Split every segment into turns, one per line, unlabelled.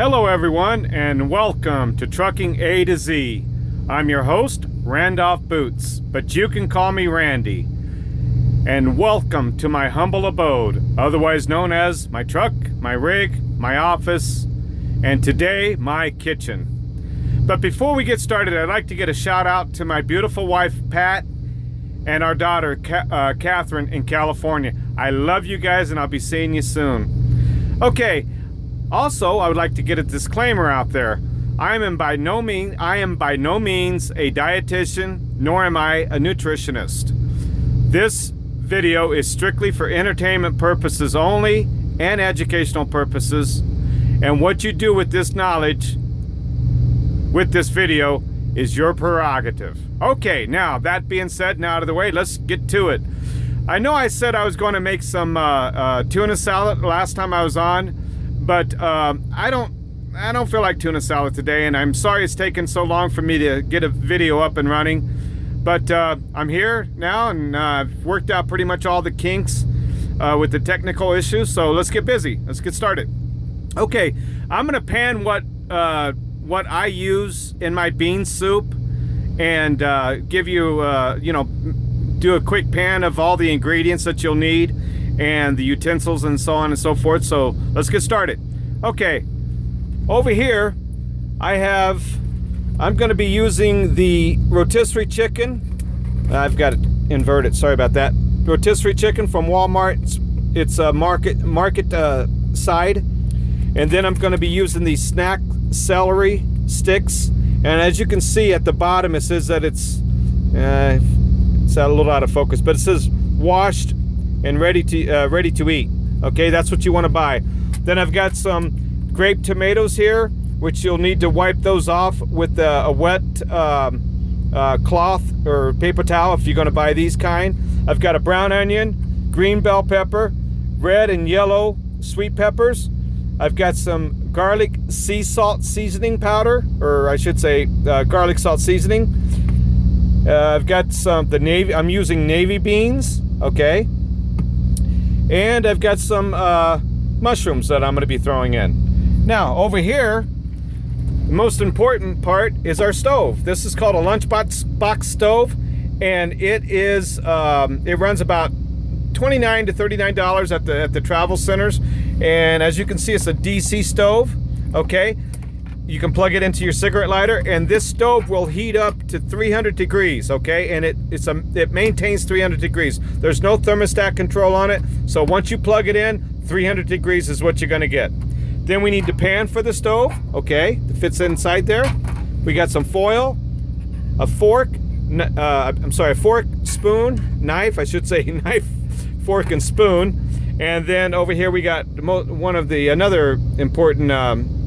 Hello everyone, and welcome to Trucking A to Z. I'm your host, Randolph Boots, but you can call me Randy. And welcome to my humble abode, otherwise known as my truck, my rig, my office, and today, my kitchen. But before we get started, I'd like to get a shout out to my beautiful wife, Pat, and our daughter, Catherine, in California. I love you guys, and I'll be seeing you soon. Okay. Also, I would like to get a disclaimer out there. I am by no means a dietitian, nor am I a nutritionist. This video is strictly for entertainment purposes only and educational purposes. And what you do with this knowledge, with this video, is your prerogative. Okay, now that being said, now out of the way, let's get to it. I know I said I was going to make some tuna salad last time I was on. But I don't feel like tuna salad today, and I'm sorry it's taken so long for me to get a video up and running. But I'm here now, and I've worked out pretty much all the kinks with the technical issues. So let's get busy. Let's get started. Okay, I'm gonna pan what I use in my bean soup, and give you do a quick pan of all the ingredients that you'll need, and the utensils and so on and so forth. So let's get started. Okay, over here I'm going to be using the rotisserie chicken. I've got it inverted, sorry about that. Rotisserie chicken from Walmart. It's a market side. And then I'm going to be using the snack celery sticks. And as you can see at the bottom, it says that it's a little out of focus, but it says washed and ready to eat. Okay, that's what you want to buy. Then I've got some grape tomatoes here, which you'll need to wipe those off with a wet cloth or paper towel if you're going to buy these kind. I've got a brown onion, green bell pepper, red and yellow sweet peppers. I've got some garlic sea salt seasoning powder, or I should say garlic salt seasoning. I've got I'm using navy beans, okay? And I've got some mushrooms that I'm going to be throwing in. Now, over here, the most important part is our stove. This is called a lunchbox stove, and it runs about $29 to $39 at the travel centers. And as you can see, it's a DC stove, okay? You can plug it into your cigarette lighter, and this stove will heat up to 300 degrees, okay? And it maintains 300 degrees. There's no thermostat control on it, so once you plug it in, 300 degrees is what you're gonna get. Then we need the pan for the stove, okay? It fits inside there. We got some foil, a fork, a fork, spoon, knife, I should say knife, fork, and spoon. And then over here we got another important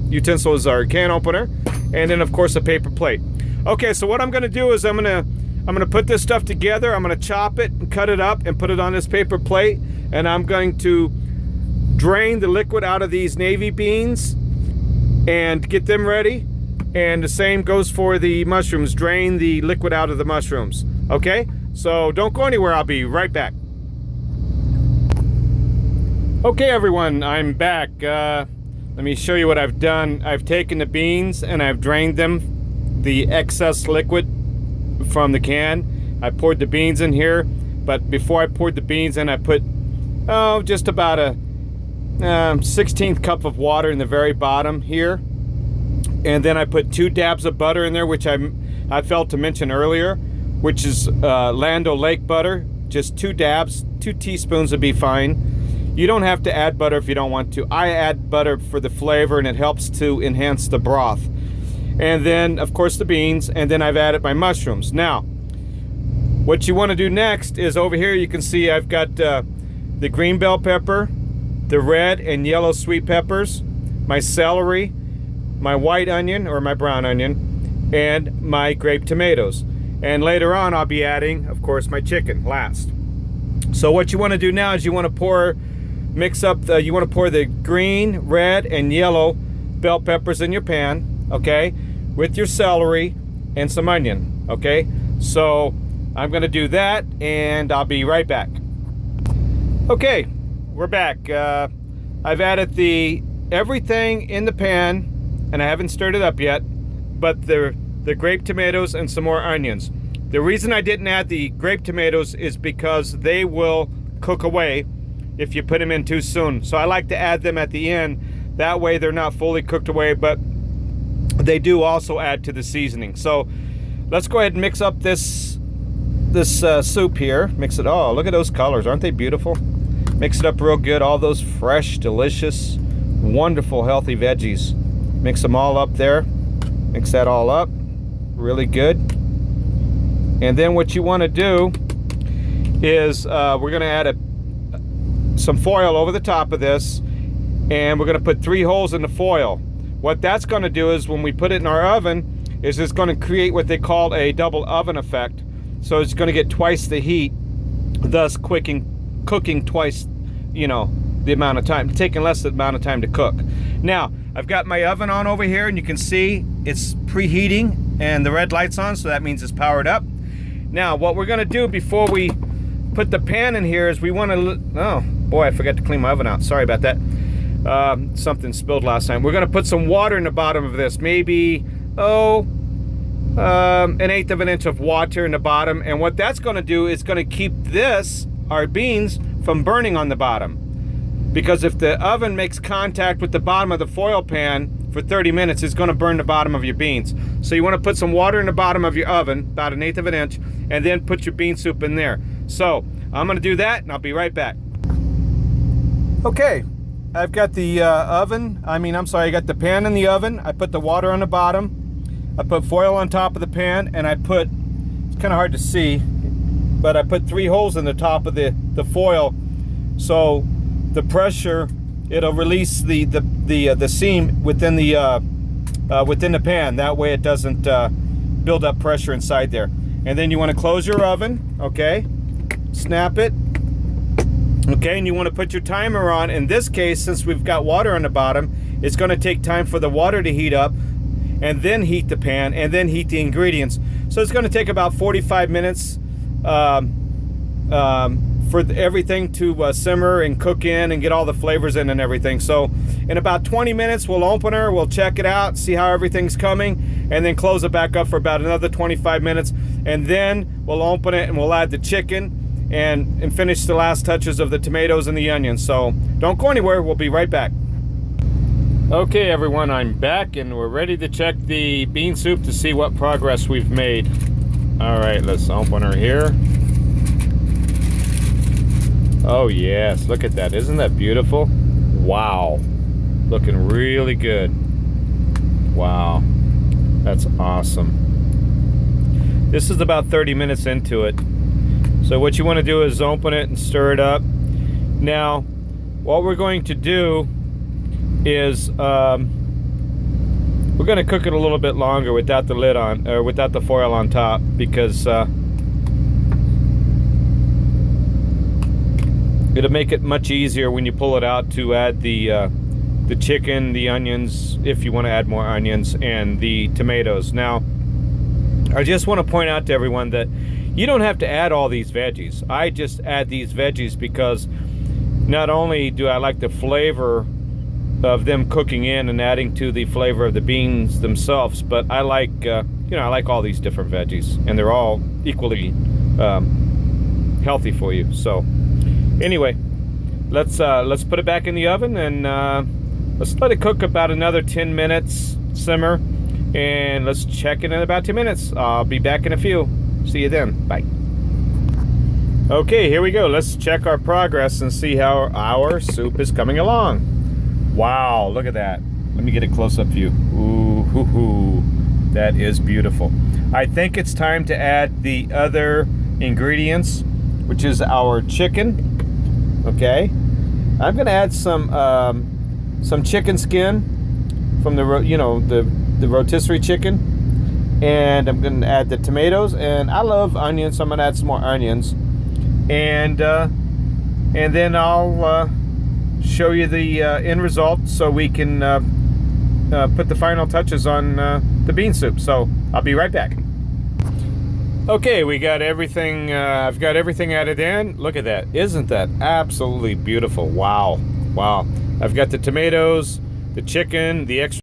utensil is our can opener, and then of course a paper plate. Okay, so what I'm gonna do is I'm gonna put this stuff together. I'm gonna chop it and cut it up and put it on this paper plate, and I'm going to drain the liquid out of these navy beans and get them ready. And the same goes for the mushrooms. Drain the liquid out of the mushrooms. Okay, so don't go anywhere. I'll be right back. Okay, everyone, I'm back. Let me show you what I've done. I've taken the beans and I've drained them, the excess liquid from the can. I poured the beans in here, but before I poured the beans in, I put just about a 16th cup of water in the very bottom here. And then I put 2 dabs of butter in there, which I failed to mention earlier, which is Land O'Lake butter. Just 2 dabs, 2 teaspoons would be fine. You don't have to add butter if you don't want to. I add butter for the flavor, and it helps to enhance the broth. And then, of course, the beans, and then I've added my mushrooms. Now, what you want to do next is over here you can see I've got the green bell pepper, the red and yellow sweet peppers, my celery, my white onion or my brown onion, and my grape tomatoes. And later on I'll be adding, of course, my chicken last. So what you want to do now is you want to pour the green, red, and yellow bell peppers in your pan, okay, with your celery and some onion, okay? So I'm gonna do that, and I'll be right back. Okay, we're back. I've added everything in the pan and I haven't stirred it up yet, but the grape tomatoes and some more onions. The reason I didn't add the grape tomatoes is because they will cook away if you put them in too soon. So I like to add them at the end. That way they're not fully cooked away, but they do also add to the seasoning. So let's go ahead and mix up this soup here. Mix it. Oh, look at those colors. Aren't they beautiful? Mix it up real good. All those fresh, delicious, wonderful, healthy veggies. Mix them all up there. Mix that all up. Really good. And then what you want to do is we're going to add some foil over the top of this, and we're going to put 3 holes in the foil. What that's going to do is when we put it in our oven is it's going to create what they call a double oven effect. So it's going to get twice the heat, thus cooking twice, you know, the amount of time, taking less amount of time to cook. Now I've got my oven on over here, and you can see it's preheating and the red light's on, so that means it's powered up. Now what we're going to do before we put the pan in here is we want to, oh boy, I forgot to clean my oven out. Sorry about that. Something spilled last time. We're going to put some water in the bottom of this, maybe an 1/8 of an inch of water in the bottom. And what that's going to do is going to keep our beans from burning on the bottom, because if the oven makes contact with the bottom of the foil pan for 30 minutes, it's going to burn the bottom of your beans. So you want to put some water in the bottom of your oven, about 1/8 of an inch, and then put your bean soup in there. So I'm going to do that, and I'll be right back. Okay, I've got the I got the pan in the oven. I put the water on the bottom. I put foil on top of the pan, and it's kind of hard to see, but I put 3 holes in the top of the foil, so the pressure, it'll release the seam within the pan. That way it doesn't build up pressure inside there. And then you want to close your oven, okay? Snap it, okay? And you want to put your timer on. In this case, since we've got water on the bottom, it's going to take time for the water to heat up, and then heat the pan, and then heat the ingredients. So it's going to take about 45 minutes for everything to simmer and cook in and get all the flavors in and everything. So in about 20 minutes, we'll open her, we'll check it out, see how everything's coming, and then close it back up for about another 25 minutes. And then we'll open it and we'll add the chicken and finish the last touches of the tomatoes and the onions. So don't go anywhere, we'll be right back. Okay everyone, I'm back and we're ready to check the bean soup to see what progress we've made. All right, let's open her here. Oh yes, look at that. Isn't that beautiful? Wow, looking really good. Wow, that's awesome. This is about 30 minutes into it. So what you want to do is open it and stir it up. Now, what we're going to do is we're going to cook it a little bit longer without the lid on, or without the foil on top, because it'll make it much easier when you pull it out to add the chicken, the onions, if you want to add more onions, and the tomatoes. Now, I just want to point out to everyone that you don't have to add all these veggies. I just add these veggies because not only do I like the flavor of them cooking in and adding to the flavor of the beans themselves, but I like I like all these different veggies, and they're all equally healthy for you. So anyway, let's put it back in the oven, and let's let it cook about another 10 minutes, simmer, and let's check it in about 2 minutes. I'll be back in a few. See you then. Bye. Okay, here we go. Let's check our progress and see how our soup is coming along. Wow, look at that. Let me get a close-up view. Ooh, hoo, hoo. That is beautiful. I think it's time to add the other ingredients, which is our chicken. Okay, I'm gonna add some chicken skin from the rotisserie chicken, and I'm gonna add the tomatoes, and I love onions, so I'm gonna add some more onions, and then I'll show you the end result so we can put the final touches on the bean soup. So I'll be right back. Okay, we got everything, I've got everything added in. Look at that. Isn't that absolutely beautiful? Wow. Wow. I've got the tomatoes, the chicken, the extra